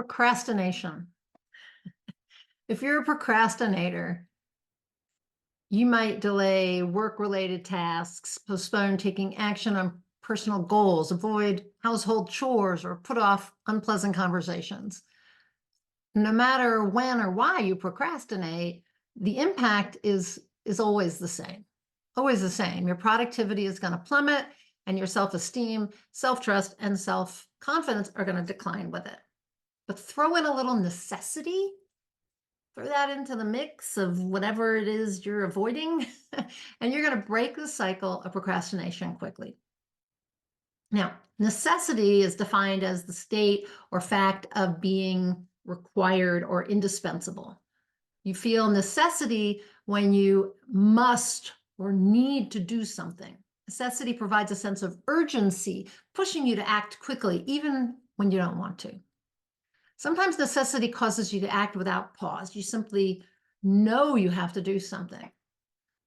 Procrastination. If you're a procrastinator, you might delay work-related tasks, postpone taking action on personal goals, avoid household chores, or put off unpleasant conversations. No matter when or why you procrastinate, the impact is always the same. Always the same. Your productivity is going to plummet, and your self-esteem, self-trust, and self-confidence are going to decline with it. But throw in a little necessity, throw that into the mix of whatever it is you're avoiding, and you're going to break the cycle of procrastination quickly. Now, necessity is defined as the state or fact of being required or indispensable. You feel necessity when you must or need to do something. Necessity provides a sense of urgency, pushing you to act quickly, even when you don't want to. Sometimes necessity causes you to act without pause. You simply know you have to do something.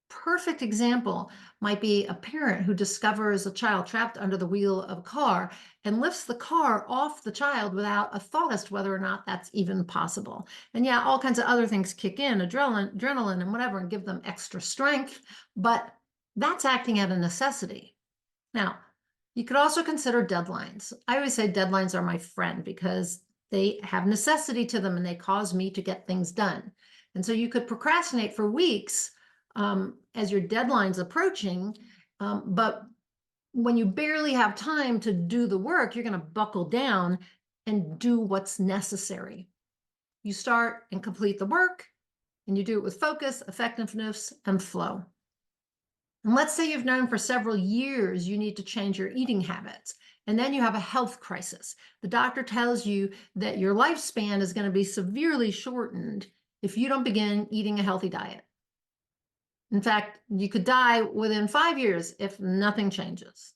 Perfect example might be a parent who discovers a child trapped under the wheel of a car and lifts the car off the child without a thought as to whether or not that's even possible. And yeah, all kinds of other things kick in, adrenaline and whatever, and give them extra strength, but that's acting out of necessity. Now, you could also consider deadlines. I always say deadlines are my friend because they have necessity to them and they cause me to get things done. And so you could procrastinate for weeks as your deadline's approaching, but when you barely have time to do the work, you're going to buckle down and do what's necessary. You start and complete the work, and you do it with focus, effectiveness, and flow. And let's say you've known for several years you need to change your eating habits, and then you have a health crisis. The doctor tells you that your lifespan is going to be severely shortened if you don't begin eating a healthy diet. In fact, you could die within 5 years if nothing changes.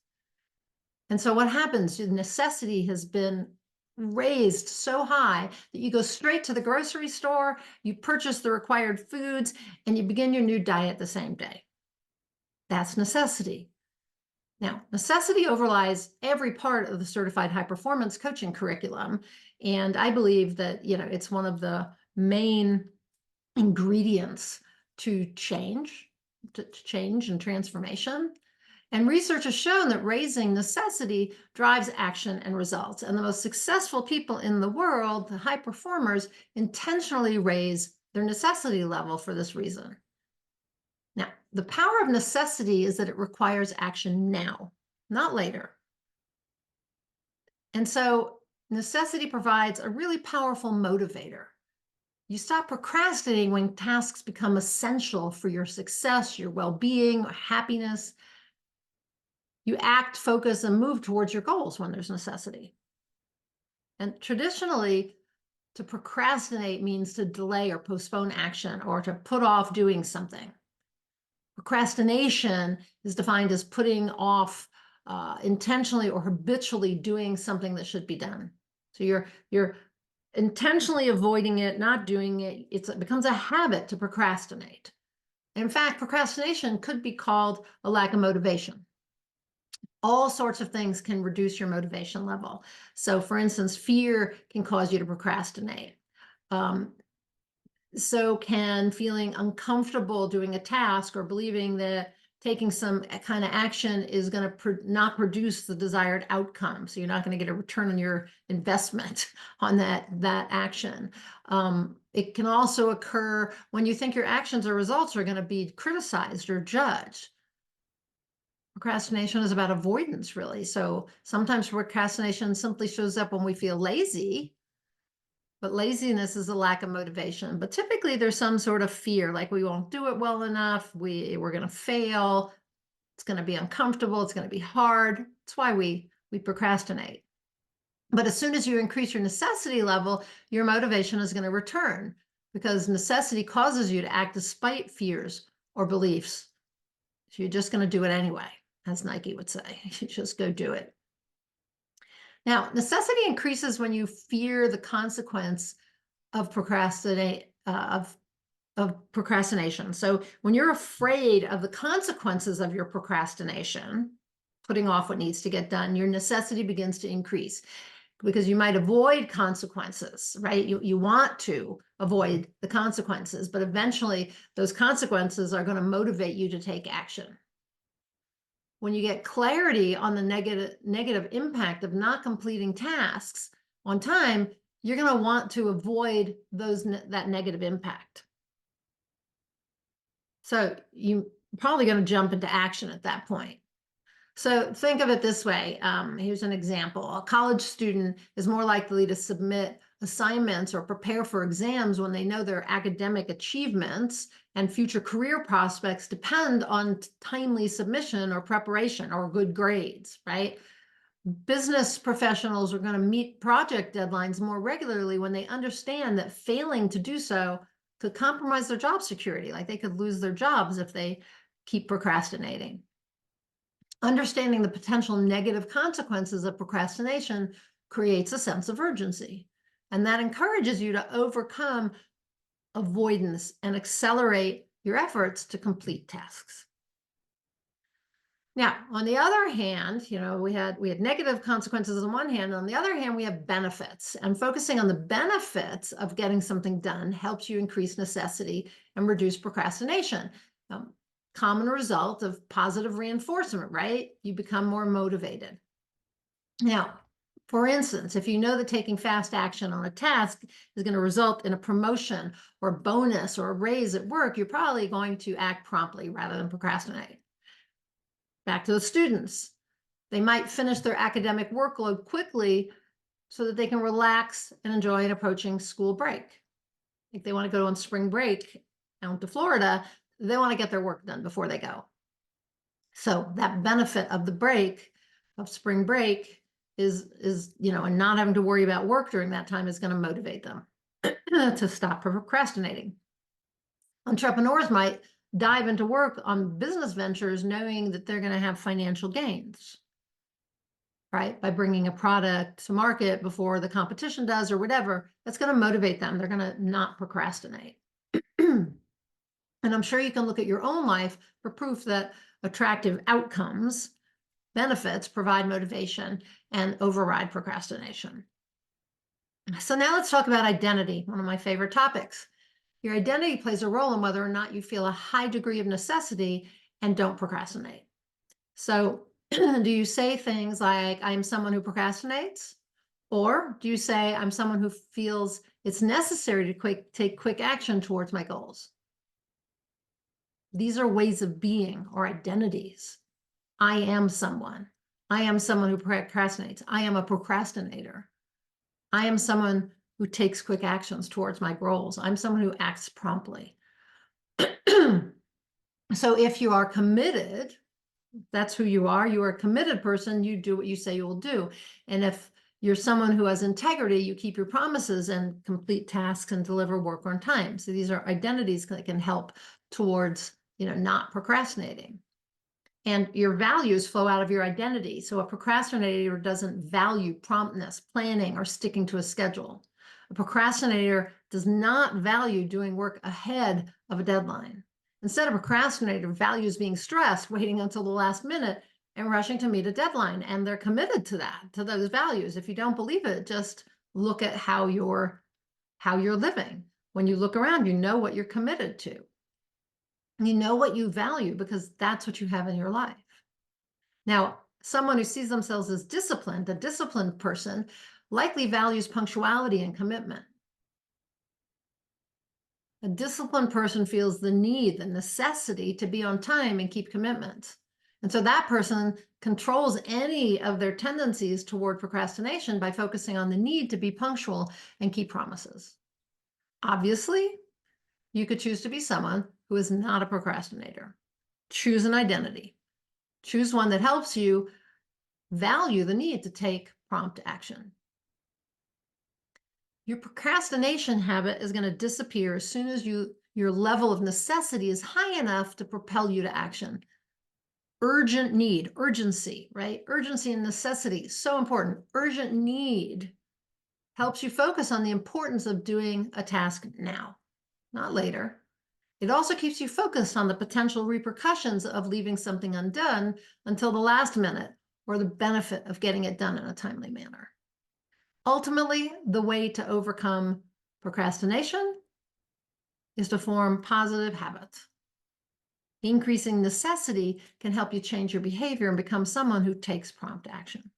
And so what happens? The necessity has been raised so high that you go straight to the grocery store, you purchase the required foods, and you begin your new diet the same day. That's necessity. Now, necessity overlies every part of the certified high performance coaching curriculum. And I believe that, it's one of the main ingredients to change and transformation. And research has shown that raising necessity drives action and results. And the most successful people in the world, the high performers, intentionally raise their necessity level for this reason. Now, the power of necessity is that it requires action now, not later. And so necessity provides a really powerful motivator. You stop procrastinating when tasks become essential for your success, your well-being, or happiness. You act, focus, and move towards your goals when there's necessity. And traditionally, to procrastinate means to delay or postpone action or to put off doing something. Procrastination is defined as putting off intentionally or habitually doing something that should be done. So you're intentionally avoiding it, not doing it. It becomes a habit to procrastinate. In fact, procrastination could be called a lack of motivation. All sorts of things can reduce your motivation level. So for instance, fear can cause you to procrastinate. So can feeling uncomfortable doing a task or believing that taking some kind of action is going to not produce the desired outcome. So you're not going to get a return on your investment on that action. It can also occur when you think your actions or results are going to be criticized or judged. Procrastination is about avoidance, really. So sometimes procrastination simply shows up when we feel lazy, but laziness is a lack of motivation. But typically there's some sort of fear, like we won't do it well enough, we're going to fail, it's going to be uncomfortable, it's going to be hard. That's why we procrastinate. But as soon as you increase your necessity level, your motivation is going to return because necessity causes you to act despite fears or beliefs. So you're just going to do it anyway, as Nike would say. You just go do it. Now, necessity increases when you fear the consequence of procrastination. So when you're afraid of the consequences of your procrastination, putting off what needs to get done, your necessity begins to increase. because you might avoid consequences, right? You want to avoid the consequences, but eventually those consequences are going to motivate you to take action. When you get clarity on the negative impact of not completing tasks on time, you're going to want to avoid that negative impact. So you're probably going to jump into action at that point. So think of it this way. Here's an example. A college student is more likely to submit assignments or prepare for exams when they know their academic achievements and future career prospects depend on timely submission or preparation or good grades, right? Business professionals are going to meet project deadlines more regularly when they understand that failing to do so could compromise their job security. Like they could lose their jobs if they keep procrastinating. Understanding the potential negative consequences of procrastination creates a sense of urgency, and that encourages you to overcome avoidance and accelerate your efforts to complete tasks. Now, on the other hand, we had negative consequences on one hand. On the other hand, we have benefits, and focusing on the benefits of getting something done helps you increase necessity and reduce procrastination. Common result of positive reinforcement, right? You become more motivated. Now, for instance, if you know that taking fast action on a task is going to result in a promotion or a bonus or a raise at work, you're probably going to act promptly rather than procrastinate. Back to the students. They might finish their academic workload quickly so that they can relax and enjoy an approaching school break. If they want to go on spring break out to Florida, they want to get their work done before they go. So that benefit of the break, of spring break, is and not having to worry about work during that time is going to motivate them to stop procrastinating. Entrepreneurs might dive into work on business ventures knowing that they're going to have financial gains, right? By bringing a product to market before the competition does or whatever, that's going to motivate them. They're going to not procrastinate. And I'm sure you can look at your own life for proof that attractive outcomes, benefits, provide motivation and override procrastination. So now let's talk about identity, one of my favorite topics. Your identity plays a role in whether or not you feel a high degree of necessity and don't procrastinate. So do you say things like, I'm someone who procrastinates? Or do you say, I'm someone who feels it's necessary to take quick action towards my goals? These are ways of being or identities. I am someone. I am someone who procrastinates. I am a procrastinator. I am someone who takes quick actions towards my goals. I'm someone who acts promptly. So if you are committed, that's who you are. You are a committed person. You do what you say you will do. And if you're someone who has integrity, you keep your promises and complete tasks and deliver work on time. So these are identities that can help towards not procrastinating. And your values flow out of your identity. So a procrastinator doesn't value promptness, planning, or sticking to a schedule. A procrastinator does not value doing work ahead of a deadline. Instead, a procrastinator values being stressed, waiting until the last minute, and rushing to meet a deadline. And they're committed to that, to those values. If you don't believe it, just look at how you're living. When you look around, you know what you're committed to. You know what you value because that's what you have in your life. Now, someone who sees themselves as disciplined, a disciplined person, likely values punctuality and commitment. A disciplined person feels the need, the necessity to be on time and keep commitments. And so that person controls any of their tendencies toward procrastination by focusing on the need to be punctual and keep promises. Obviously, you could choose to be someone who is not a procrastinator. Choose an identity. Choose one that helps you value the need to take prompt action. Your procrastination habit is going to disappear as soon as your level of necessity is high enough to propel you to action. Urgent need, urgency, right? Urgency and necessity, so important. Urgent need helps you focus on the importance of doing a task now, not later. It also keeps you focused on the potential repercussions of leaving something undone until the last minute or the benefit of getting it done in a timely manner. Ultimately, the way to overcome procrastination is to form positive habits. Increasing necessity can help you change your behavior and become someone who takes prompt action.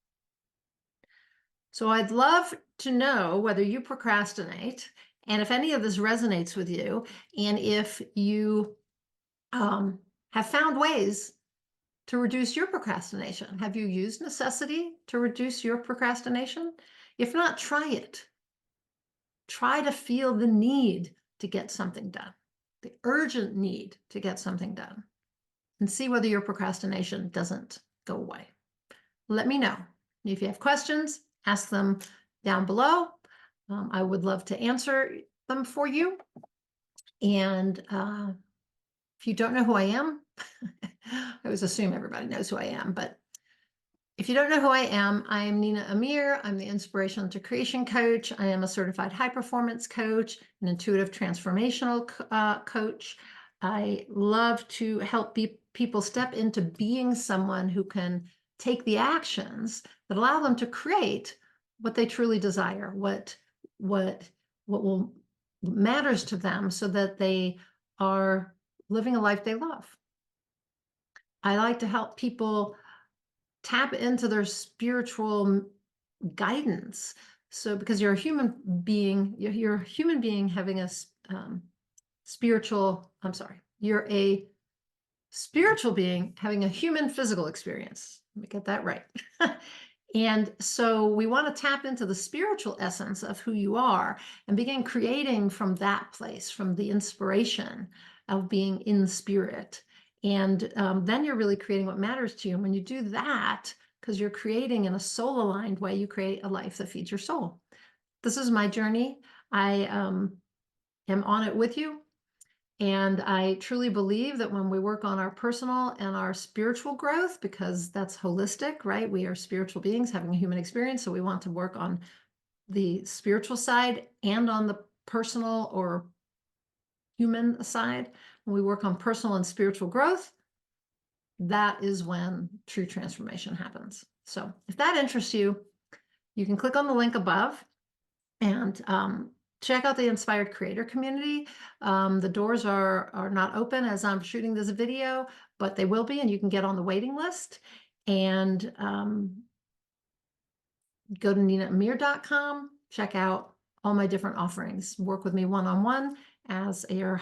So I'd love to know whether you procrastinate and if any of this resonates with you, and if you have found ways to reduce your procrastination. Have you used necessity to reduce your procrastination? If not, try it. Try to feel the need to get something done, the urgent need to get something done, and see whether your procrastination doesn't go away. Let me know. If you have questions, ask them down below. I would love to answer them for you. And if you don't know who I am, I always assume everybody knows who I am, but if you don't know who I am Nina Amir. I'm the Inspiration to Creation Coach. I am a certified high performance coach, an intuitive transformational coach. I love to help people step into being someone who can take the actions that allow them to create what they truly desire, what will matters to them, so that they are living a life they love. I like to help people tap into their spiritual guidance. So because you're a human being, you're a human being having a you're a spiritual being having a human physical experience. Let me get that right. And so we want to tap into the spiritual essence of who you are and begin creating from that place, from the inspiration of being in spirit. And then you're really creating what matters to you. And when you do that, because you're creating in a soul-aligned way, you create a life that feeds your soul. This is my journey. I am on it with you. And I truly believe that when we work on our personal and our spiritual growth, because that's holistic, right? We are spiritual beings having a human experience. So we want to work on the spiritual side and on the personal or human side. When we work on personal and spiritual growth, that is when true transformation happens. So if that interests you, you can click on the link above and check out the Inspired Creator community. The doors are not open as I'm shooting this video, but they will be, and you can get on the waiting list. And go to ninaamir.com, check out all my different offerings. Work with me one-on-one as your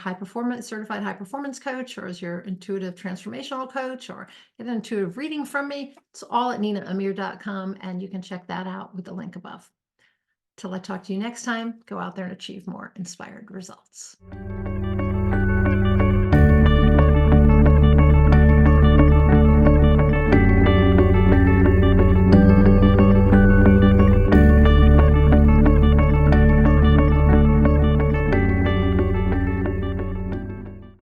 certified high performance coach, or as your intuitive transformational coach, or get an intuitive reading from me. It's all at ninaamir.com, and you can check that out with the link above. Till I talk to you next time, go out there and achieve more inspired results.